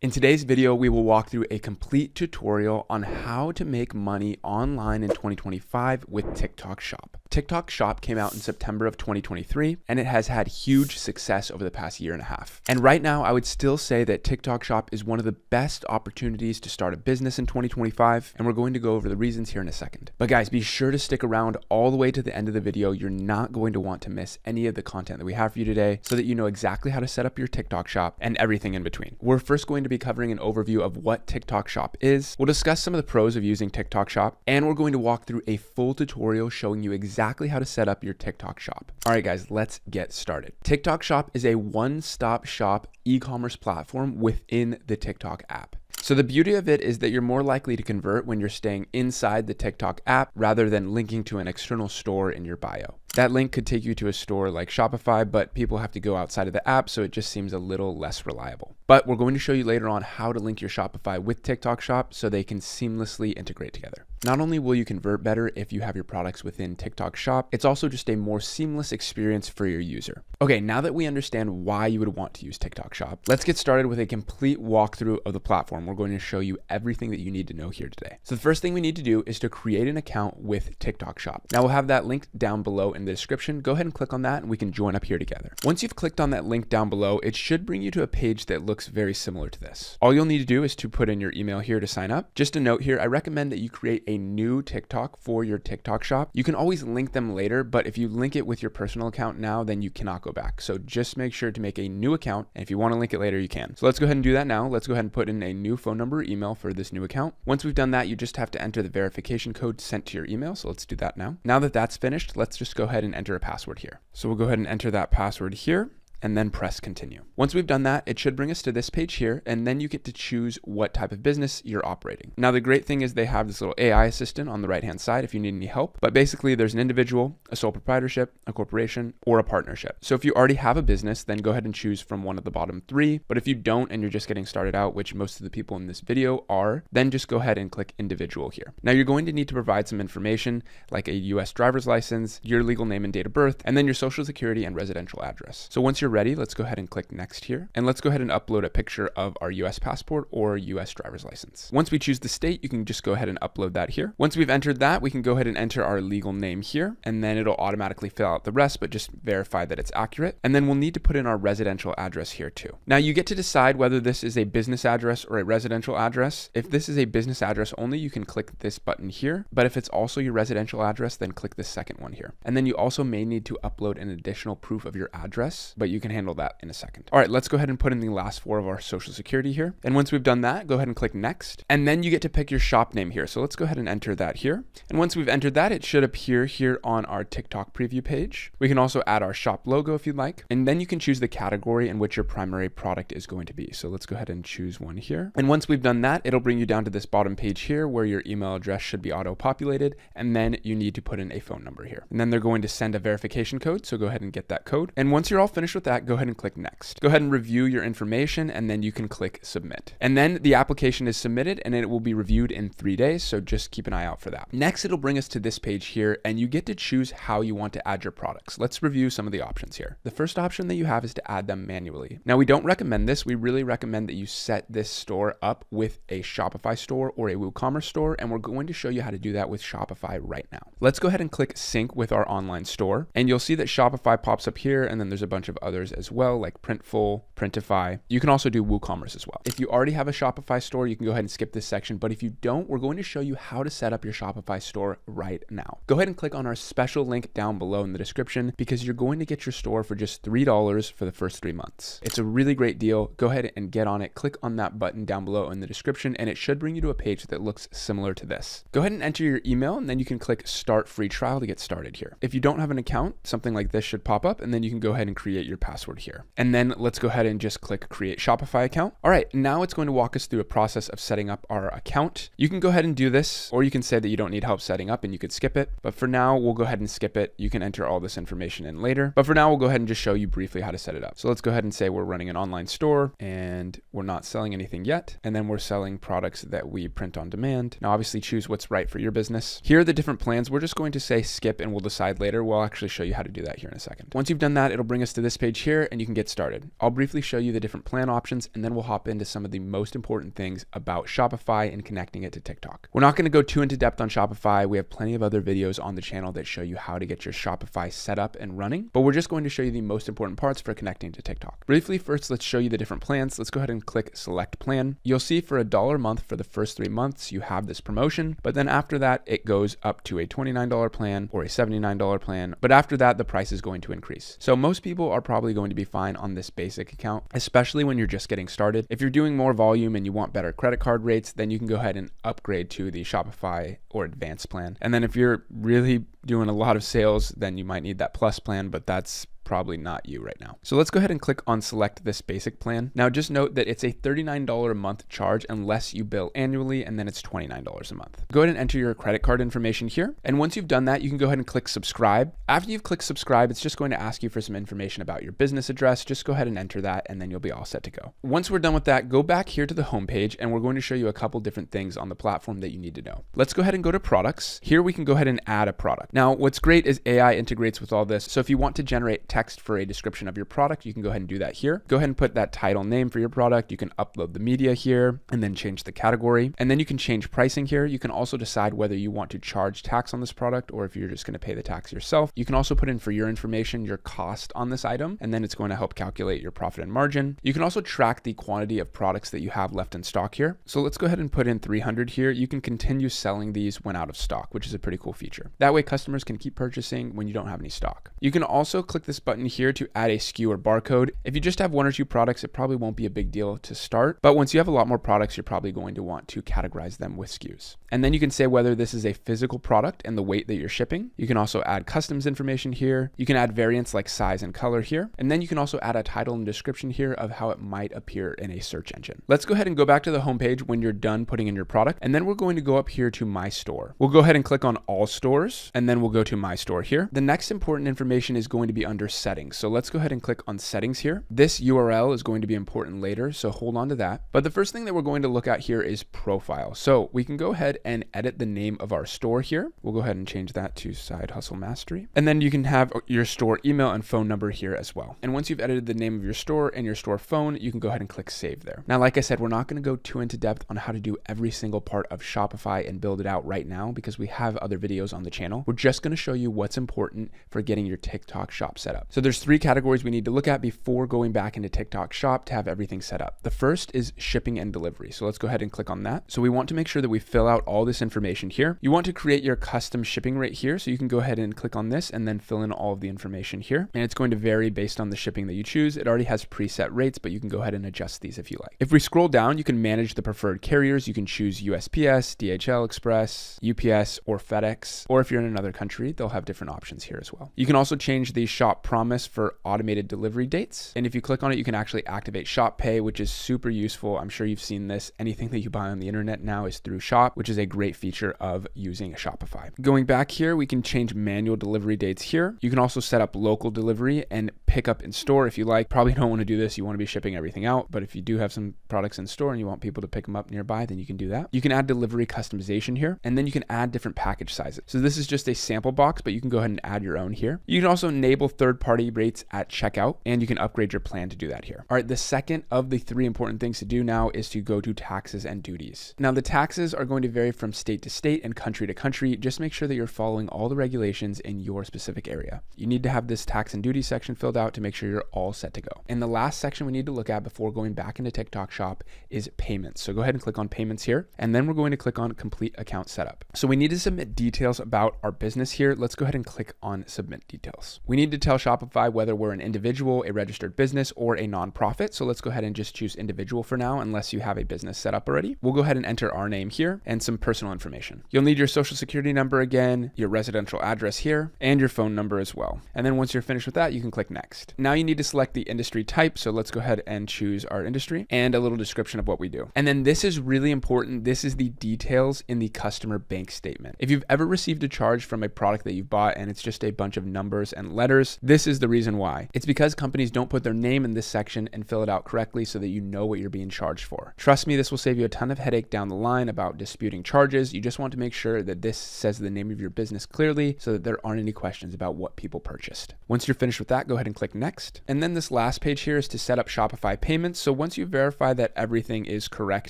In today's video, we will walk through a complete tutorial on how to make money online in 2025 with TikTok Shop. TikTok Shop came out in September of 2023, and it has had huge success over the past year and a half. And right now, I would still say that TikTok Shop is one of the best opportunities to start a business in 2025, and we're going to go over the reasons here in a second. But guys, be sure to stick around all the way to the end of the video. You're not going to want to miss any of the content that we have for you today so that you know exactly how to set up your TikTok Shop and everything in between. We're first going to be covering an overview of what TikTok Shop is. We'll discuss some of the pros of using TikTok Shop, and we're going to walk through a full tutorial showing you exactly how to set up your TikTok Shop. All right, guys, let's get started. TikTok Shop is a one-stop shop e-commerce platform within the TikTok app. So the beauty of it is that you're more likely to convert when you're staying inside the TikTok app rather than linking to an external store in your bio. That link could take you to a store like Shopify, but people have to go outside of the app, so it just seems a little less reliable. But we're going to show you later on how to link your Shopify with TikTok Shop so they can seamlessly integrate together. Not only will you convert better if you have your products within TikTok Shop, it's also just a more seamless experience for your user. Okay, now that we understand why you would want to use TikTok Shop, let's get started with a complete walkthrough of the platform. We're going to show you everything that you need to know here today. So the first thing we need to do is to create an account with TikTok Shop. Now we'll have that linked down below in the description. Go ahead and click on that and we can join up here together. Once you've clicked on that link down below, it should bring you to a page that looks very similar to this. All you'll need to do is to put in your email here to sign up. Just a note here, I recommend that you create a new TikTok for your TikTok Shop. You can always link them later, but if you link it with your personal account now, then you cannot go back. So just make sure to make a new account, and if you want to link it later, you can. So let's go ahead and do that now. Let's go ahead and put in a new phone number or email for this new account. Once we've done that, you just have to enter the verification code sent to your email. So let's do that now. Now that that's finished, let's just go ahead and enter a password here. So we'll go ahead and enter that password here and then press continue. Once we've done that, it should bring us to this page here, and then you get to choose what type of business you're operating. Now, the great thing is they have this little AI assistant on the right-hand side if you need any help, but basically there's an individual, a sole proprietorship, a corporation, or a partnership. So if you already have a business, then go ahead and choose from one of the bottom three, but if you don't and you're just getting started out, which most of the people in this video are, then just go ahead and click individual here. Now, you're going to need to provide some information like a US driver's license, your legal name and date of birth, and then your social security and residential address. So once you're ready, let's go ahead and click next here. And let's go ahead and upload a picture of our US passport or US driver's license. Once we choose the state, you can just go ahead and upload that here. Once we've entered that, we can go ahead and enter our legal name here, and then it'll automatically fill out the rest, but just verify that it's accurate. And then we'll need to put in our residential address here too. Now you get to decide whether this is a business address or a residential address. If this is a business address only, you can click this button here. But if it's also your residential address, then click the second one here. And then you also may need to upload an additional proof of your address, but you can handle that in a second. All right, let's go ahead and put in the last four of our social security here. And once we've done that, go ahead and click next. And then you get to pick your shop name here. So let's go ahead and enter that here. And once we've entered that, it should appear here on our TikTok preview page. We can also add our shop logo if you'd like. And then you can choose the category in which your primary product is going to be. So let's go ahead and choose one here. And once we've done that, it'll bring you down to this bottom page here where your email address should be auto-populated. And then you need to put in a phone number here. And then they're going to send a verification code. So go ahead and get that code. And once you're all finished with that, go ahead and click next. Go ahead and review your information, and then you can click submit. And then the application is submitted and it will be reviewed in 3 days. So just keep an eye out for that. Next, it'll bring us to this page here, and you get to choose how you want to add your products. Let's review some of the options here. The first option that you have is to add them manually. Now, we don't recommend this. We really recommend that you set this store up with a Shopify store or a WooCommerce store, and we're going to show you how to do that with Shopify right now. Let's go ahead and click sync with our online store, and you'll see that Shopify pops up here, and then there's a bunch of others as well, like Printful, Printify. You can also do WooCommerce as well. If you already have a Shopify store, you can go ahead and skip this section, but if you don't, we're going to show you how to set up your Shopify store right now. Go ahead and click on our special link down below in the description because you're going to get your store for just $3 for the first 3 months. It's a really great deal. Go ahead and get on it. Click on that button down below in the description, and it should bring you to a page that looks similar to this. Go ahead and enter your email, and then you can click start free trial to get started here. If you don't have an account, something like this should pop up, and then you can go ahead and create your password here. And then let's go ahead and just click create Shopify account. All right, now it's going to walk us through a process of setting up our account. You can go ahead and do this, or you can say that you don't need help setting up and you could skip it. But for now, we'll go ahead and skip it. You can enter all this information in later. But for now, we'll go ahead and just show you briefly how to set it up. So let's go ahead and say we're running an online store and we're not selling anything yet. And then we're selling products that we print on demand. Now, obviously choose what's right for your business. Here are the different plans. We're just going to say skip and we'll decide later. We'll actually show you how to do that here in a second. Once you've done that, it'll bring us to this page page here and you can get started. I'll briefly show you the different plan options and then we'll hop into some of the most important things about Shopify and connecting it to TikTok. We're not going to go too into depth on Shopify. We have plenty of other videos on the channel that show you how to get your Shopify set up and running, but we're just going to show you the most important parts for connecting to TikTok. Briefly, first, let's show you the different plans. Let's go ahead and click select plan. You'll see for $1 a month for the first 3 months, you have this promotion, but then after that, it goes up to a $29 plan or a $79 plan. But after that, the price is going to increase. So most people are probably going to be fine on this basic account, especially when you're just getting started. If you're doing more volume and you want better credit card rates, then you can go ahead and upgrade to the Shopify or advanced plan. And then if you're really doing a lot of sales, then you might need that plus plan, but that's probably not you right now. So let's go ahead and click on select this basic plan. Now just note that it's a $39 a month charge unless you bill annually, and then it's $29 a month. Go ahead and enter your credit card information here. And once you've done that, you can go ahead and click subscribe. After you've clicked subscribe, it's just going to ask you for some information about your business address. Just go ahead and enter that and then you'll be all set to go. Once we're done with that, go back here to the homepage and we're going to show you a couple different things on the platform that you need to know. Let's go ahead and go to products. Here we can go ahead and add a product. Now what's great is AI integrates with all this. So if you want to generate text for a description of your product, you can go ahead and do that here. Go ahead and put that title name for your product. You can upload the media here and then change the category. And then you can change pricing here. You can also decide whether you want to charge tax on this product or if you're just going to pay the tax yourself. You can also put in for your information, your cost on this item, and then it's going to help calculate your profit and margin. You can also track the quantity of products that you have left in stock here. So let's go ahead and put in 300 here. You can continue selling these when out of stock, which is a pretty cool feature. That way customers can keep purchasing when you don't have any stock. You can also click this button here to add a SKU or barcode. If you just have 1 or 2 products, it probably won't be a big deal to start, but once you have a lot more products, you're probably going to want to categorize them with SKUs. And then you can say whether this is a physical product and the weight that you're shipping. You can also add customs information here. You can add variants like size and color here. And then you can also add a title and description here of how it might appear in a search engine. Let's go ahead and go back to the homepage when you're done putting in your product. And then we're going to go up here to My Store. We'll go ahead and click on All Stores, and then we'll go to My Store here. The next important information is going to be under Settings. So let's go ahead and click on Settings here. This URL is going to be important later, so hold on to that. But the first thing that we're going to look at here is Profile. So we can go ahead and edit the name of our store here. We'll go ahead and change that to SideHustleMastery. And then you can have your store email and phone number here as well. And once you've edited the name of your store and your store phone, you can go ahead and click Save there. Now, like I said, we're not going to go too into depth on how to do every single part of Shopify and build it out right now because we have other videos on the channel. We're just going to show you what's important for getting your TikTok shop set up. So there's 3 categories we need to look at before going back into TikTok shop to have everything set up. The first is shipping and delivery. So let's go ahead and click on that. So we want to make sure that we fill out all this information here. You want to create your custom shipping rate here. So you can go ahead and click on this and then fill in all of the information here. And it's going to vary based on the shipping that you choose. It already has preset rates, but you can go ahead and adjust these if you like. If we scroll down, you can manage the preferred carriers. You can choose USPS, DHL Express, UPS, or FedEx. Or if you're in another country, they'll have different options here as well. You can also change the shop promise for automated delivery dates. And if you click on it, you can actually activate Shop Pay, which is super useful. I'm sure you've seen this. Anything that you buy on the internet now is through Shop, which is a great feature of using a Shopify. Going back here, we can change manual delivery dates here. You can also set up local delivery and pick up in store if you like. Probably don't want to do this. You want to be shipping everything out. But if you do have some products in store and you want people to pick them up nearby, then you can do that. You can add delivery customization here, and then you can add different package sizes. So this is just a sample box, but you can go ahead and add your own here. You can also enable third-party rates at checkout, and you can upgrade your plan to do that here. All right, the second of the 3 important things to do now is to go to taxes and duties. Now the taxes are going to vary from state to state and country to country. Just make sure that you're following all the regulations in your specific area. You need to have this tax and duty section filled out to make sure you're all set to go. And the last section we need to look at before going back into TikTok shop is payments. So go ahead and click on payments here, and then we're going to click on complete account setup. So we need to submit details about our business here. Let's go ahead and click on submit details. We need to tell Shopify whether we're an individual, a registered business, or a nonprofit. So let's go ahead and just choose individual for now, unless you have a business set up already. We'll go ahead and enter our name here and some personal information. You'll need your social security number again, your residential address here, and your phone number as well. And then once you're finished with that, you can click next. Now you need to select the industry type. So let's go ahead and choose our industry and a little description of what we do. And then this is really important. This is the details in the customer bank statement. If you've ever received a charge from a product that you bought and it's just a bunch of numbers and letters, this this is the reason why. It's because companies don't put their name in this section and fill it out correctly so that you know what you're being charged for. Trust me, this will save you a ton of headache down the line about disputing charges. You just want to make sure that this says the name of your business clearly so that there aren't any questions about what people purchased. Once you're finished with that, go ahead and click next. And then this last page here is to set up Shopify payments. So once you verify that everything is correct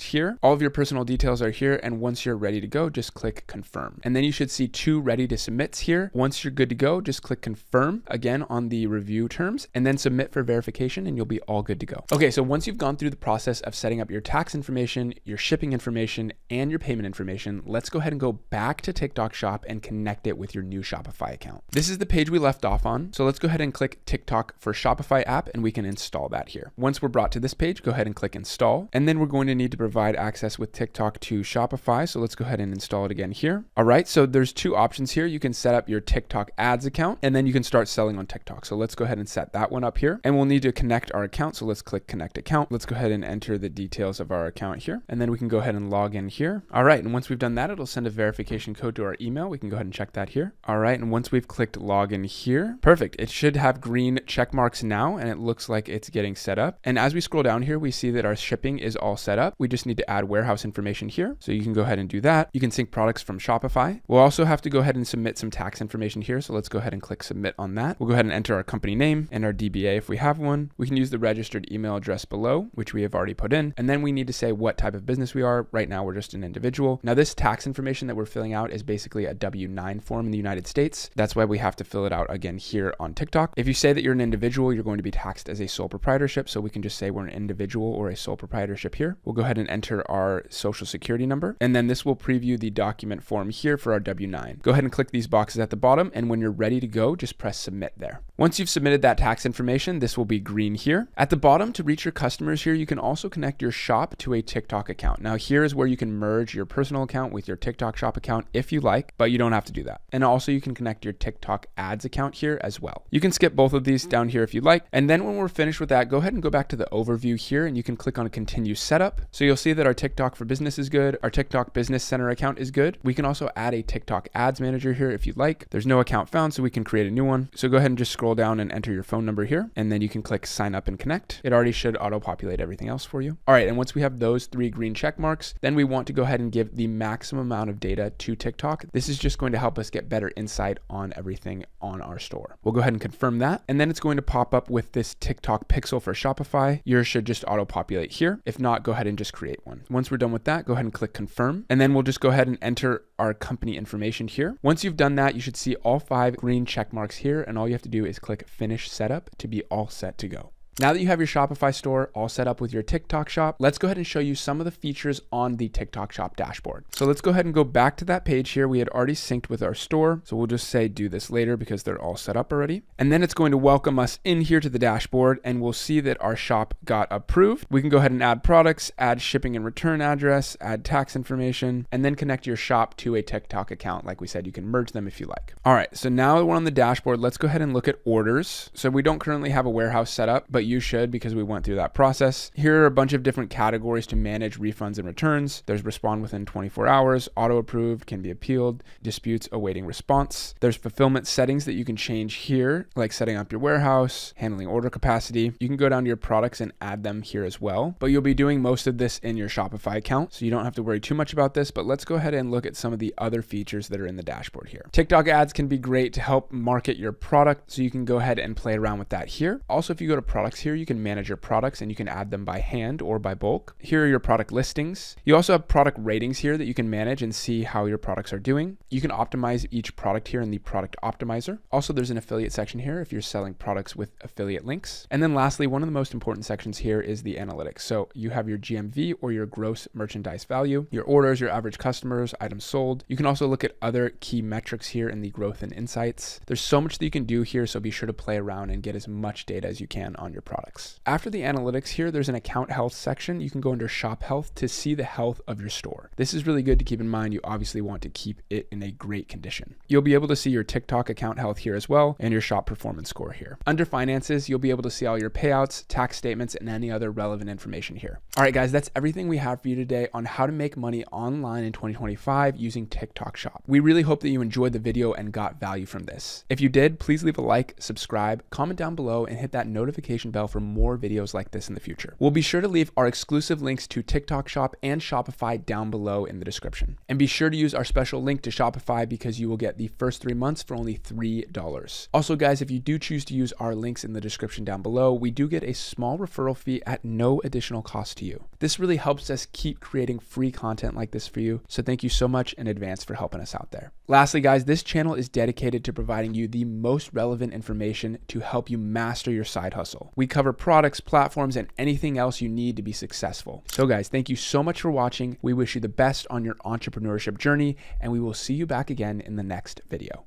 here, all of your personal details are here. And once you're ready to go, just click confirm. And then you should see 2 ready to submits here. Once you're good to go, just click confirm again on the review terms and then submit for verification and you'll be all good to go. Okay, so once you've gone through the process of setting up your tax information, your shipping information, and your payment information, let's go ahead and go back to TikTok Shop and connect it with your new Shopify account. This is the page we left off on. So let's go ahead and click TikTok for Shopify app and we can install that here. Once we're brought to this page, go ahead and click install. And then we're going to need to provide access with TikTok to Shopify. So let's go ahead and install it again here. All right, so there's 2 options here. You can set up your TikTok ads account and then you can start selling on TikTok. So let's go ahead and set that one up here. And we'll need to connect our account. So let's click connect account. Let's go ahead and enter the details of our account here. And then we can go ahead and log in here. All right, and once we've done that, it'll send a verification code to our email. We can go ahead and check that here. All right, and once we've clicked login here, perfect. It should have green check marks now, and it looks like it's getting set up. And as we scroll down here, we see that our shipping is all set up. We just need to add warehouse information here. So you can go ahead and do that. You can sync products from Shopify. We'll also have to go ahead and submit some tax information here. So let's go ahead and click submit on that. We'll go ahead and enter our company name and our DBA if we have one. We can use the registered email address below, which we have already put in. And then we need to say what type of business we are. Right now, we're just an individual. Now, this tax information that we're filling out is basically a W-9 form in the United States. That's why we have to fill it out again here on TikTok. If you say that you're an individual, you're going to be taxed as a sole proprietorship. So we can just say we're an individual or a sole proprietorship here. We'll go ahead and enter our social security number. And then this will preview the document form here for our W-9. Go ahead and click these boxes at the bottom. And when you're ready to go, just press submit there. Once you've submitted that tax information, this will be green here. At the bottom, to reach your customers here, you can also connect your shop to a TikTok account. Now, here is where you can merge your personal account with your TikTok shop account if you like, but you don't have to do that. And also you can connect your TikTok ads account here as well. You can skip both of these down here if you like. And then when we're finished with that, go ahead and go back to the overview here and you can click on continue setup. So you'll see that our TikTok for business is good. Our TikTok business center account is good. We can also add a TikTok ads manager here if you'd like. There's no account found, so we can create a new one. So go ahead and just scroll down and enter your phone number here. And then you can click sign up and connect. It already should auto-populate everything else for you. All right, and once we have those 3 green check marks, then we want to go ahead and give the maximum amount of data to TikTok. This is just going to help us get better insight on everything on our store. We'll go ahead and confirm that. And then it's going to pop up with this TikTok pixel for Shopify. Yours should just auto-populate here. If not, go ahead and just create one. Once we're done with that, go ahead and click confirm. And then we'll just go ahead and enter our company information here. Once you've done that, you should see all 5 green check marks here. And all you have to do is click finish setup to be all set to go. Now that you have your Shopify store all set up with your TikTok shop, let's go ahead and show you some of the features on the TikTok shop dashboard. So let's go ahead and go back to that page here. We had already synced with our store. So we'll just say do this later because they're all set up already. And then it's going to welcome us in here to the dashboard and we'll see that our shop got approved. We can go ahead and add products, add shipping and return address, add tax information, and then connect your shop to a TikTok account. Like we said, you can merge them if you like. All right, so now that we're on the dashboard, let's go ahead and look at orders. So we don't currently have a warehouse set up, but you should because we went through that process. Here are a bunch of different categories to manage refunds and returns. There's respond within 24 hours, auto approved, can be appealed, disputes awaiting response. There's fulfillment settings that you can change here, like setting up your warehouse, handling order capacity. You can go down to your products and add them here as well, but you'll be doing most of this in your Shopify account, so you don't have to worry too much about this, but let's go ahead and look at some of the other features that are in the dashboard here. TikTok ads can be great to help market your product, so you can go ahead and play around with that here. Also, if you go to products here, you can manage your products and you can add them by hand or by bulk. Here are your product listings. You also have product ratings here that you can manage and see how your products are doing. You can optimize each product here in the product optimizer. Also, there's an affiliate section here if you're selling products with affiliate links. And then lastly, one of the most important sections here is the analytics. So you have your GMV or your gross merchandise value, your orders, your average customers, items sold. You can also look at other key metrics here in the growth and insights. There's so much that you can do here, so be sure to play around and get as much data as you can on your products. After the analytics here, there's an account health section. You can go under shop health to see the health of your store. This is really good to keep in mind. You obviously want to keep it in a great condition. You'll be able to see your TikTok account health here as well, and your shop performance score here. Under finances, you'll be able to see all your payouts, tax statements, and any other relevant information here. All right, guys, that's everything we have for you today on how to make money online in 2025 using TikTok Shop. We really hope that you enjoyed the video and got value from this. If you did, please leave a like, subscribe, comment down below, and hit that notification bell for more videos like this in the future. We'll be sure to leave our exclusive links to TikTok Shop and Shopify down below in the description. And be sure to use our special link to Shopify because you will get the first 3 months for only $3. Also, guys, if you do choose to use our links in the description down below, we do get a small referral fee at no additional cost to you. This really helps us keep creating free content like this for you. So thank you so much in advance for helping us out there. Lastly, guys, this channel is dedicated to providing you the most relevant information to help you master your side hustle. We cover products, platforms, and anything else you need to be successful. So guys, thank you so much for watching. We wish you the best on your entrepreneurship journey, and we will see you back again in the next video.